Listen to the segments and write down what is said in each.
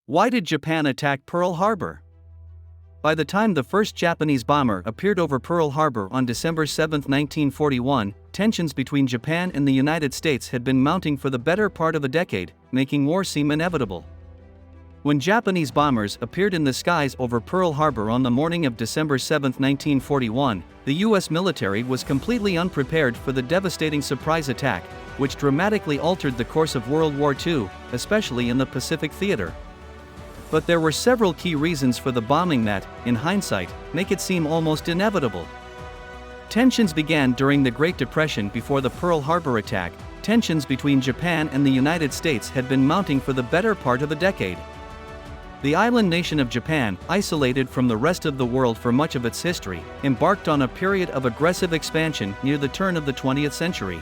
Why did Japan attack Pearl Harbor? By the time the first Japanese bomber appeared over Pearl Harbor on December 7, 1941, tensions between Japan and the United States had been mounting for the better part of a decade, making war seem inevitable. When Japanese bombers appeared in the skies over Pearl Harbor on the morning of December 7, 1941, the U.S. military was completely unprepared for the devastating surprise attack, which dramatically altered the course of World War II, especially in the Pacific theater. But there were several key reasons for the bombing that, in hindsight, make it seem almost inevitable. Tensions began during the Great Depression before the Pearl Harbor attack. Tensions between Japan and the United States had been mounting for the better part of a decade. The island nation of Japan, isolated from the rest of the world for much of its history, embarked on a period of aggressive expansion near the turn of the 20th century.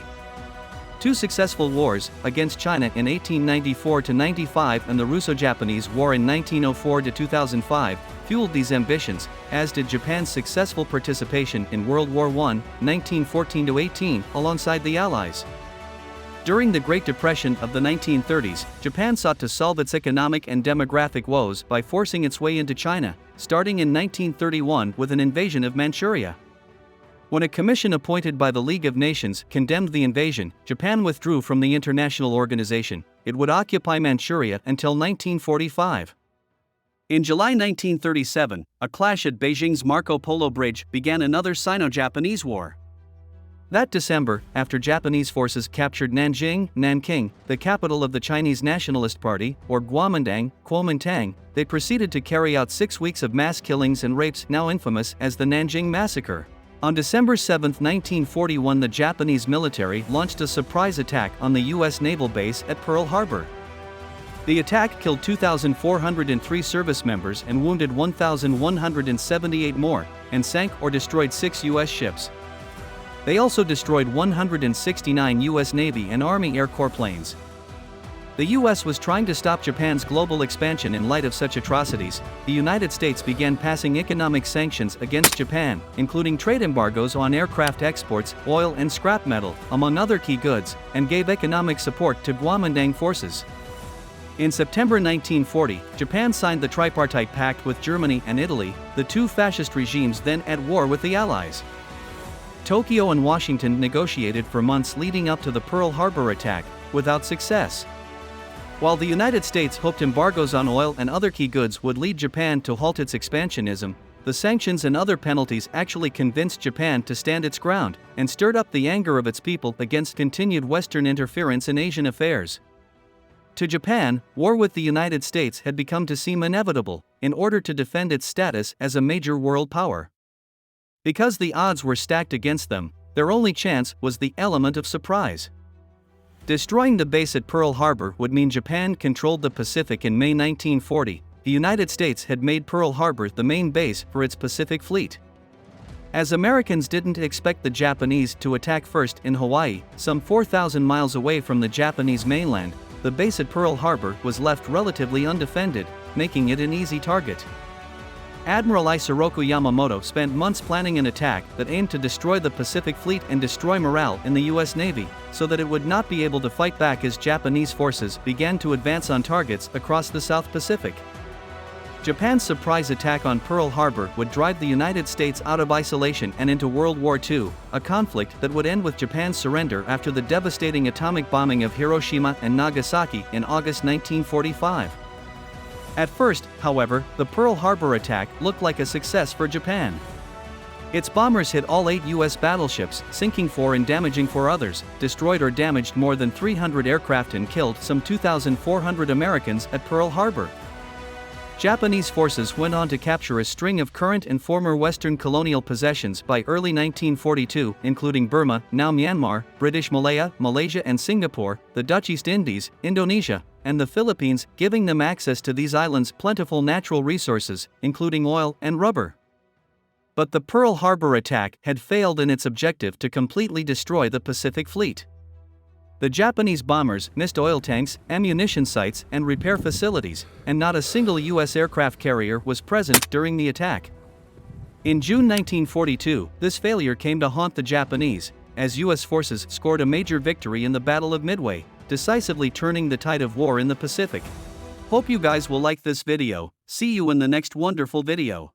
Two successful wars, against China in 1894–95 and the Russo-Japanese War in 1904–2005, fueled these ambitions, as did Japan's successful participation in World War I, 1914–18, alongside the Allies. During the Great Depression of the 1930s, Japan sought to solve its economic and demographic woes by forcing its way into China, starting in 1931 with an invasion of Manchuria. When a commission appointed by the League of Nations condemned the invasion, Japan withdrew from the international organization. It would occupy Manchuria until 1945. In July 1937, a clash at Beijing's Marco Polo Bridge began another Sino-Japanese war. That December, after Japanese forces captured Nanking, the capital of the Chinese Nationalist Party, or Kuomintang, they proceeded to carry out 6 weeks of mass killings and rapes now infamous as the Nanjing Massacre. On December 7, 1941, the Japanese military launched a surprise attack on the U.S. naval base at Pearl Harbor. The attack killed 2,403 service members and wounded 1,178 more, and sank or destroyed 6 U.S. ships. They also destroyed 169 U.S. Navy and Army Air Corps planes. The U.S. was trying to stop Japan's global expansion in light of such atrocities. The United States began passing economic sanctions against Japan, including trade embargoes on aircraft exports, oil and scrap metal, among other key goods, and gave economic support to Kuomintang forces. In September 1940, Japan signed the Tripartite Pact with Germany and Italy, the two fascist regimes then at war with the Allies. Tokyo and Washington negotiated for months leading up to the Pearl Harbor attack, without success. While the United States hoped embargoes on oil and other key goods would lead Japan to halt its expansionism, the sanctions and other penalties actually convinced Japan to stand its ground, and stirred up the anger of its people against continued Western interference in Asian affairs. To Japan, war with the United States had become to seem inevitable, in order to defend its status as a major world power. Because the odds were stacked against them, their only chance was the element of surprise. Destroying the base at Pearl Harbor would mean Japan controlled the Pacific in May 1940. The United States had made Pearl Harbor the main base for its Pacific Fleet. As Americans didn't expect the Japanese to attack first in Hawaii, some 4,000 miles away from the Japanese mainland, the base at Pearl Harbor was left relatively undefended, making it an easy target. Admiral Isoroku Yamamoto spent months planning an attack that aimed to destroy the Pacific Fleet and destroy morale in the U.S. Navy, so that it would not be able to fight back as Japanese forces began to advance on targets across the South Pacific. Japan's surprise attack on Pearl Harbor would drive the United States out of isolation and into World War II, a conflict that would end with Japan's surrender after the devastating atomic bombing of Hiroshima and Nagasaki in August 1945. At first, however, the Pearl Harbor attack looked like a success for Japan. Its bombers hit all 8 U.S. battleships, sinking 4 and damaging 4 others, destroyed or damaged more than 300 aircraft and killed some 2,400 Americans at Pearl Harbor. Japanese forces went on to capture a string of current and former Western colonial possessions by early 1942, including Burma, now Myanmar, British Malaya, Malaysia and Singapore, the Dutch East Indies, Indonesia, and the Philippines, giving them access to these islands' plentiful natural resources, including oil and rubber. But the Pearl Harbor attack had failed in its objective to completely destroy the Pacific Fleet. The Japanese bombers missed oil tanks, ammunition sites, and repair facilities, and not a single U.S. aircraft carrier was present during the attack. In June 1942, this failure came to haunt the Japanese, as U.S. forces scored a major victory in the Battle of Midway, decisively turning the tide of war in the Pacific. Hope you guys will like this video. See you in the next wonderful video.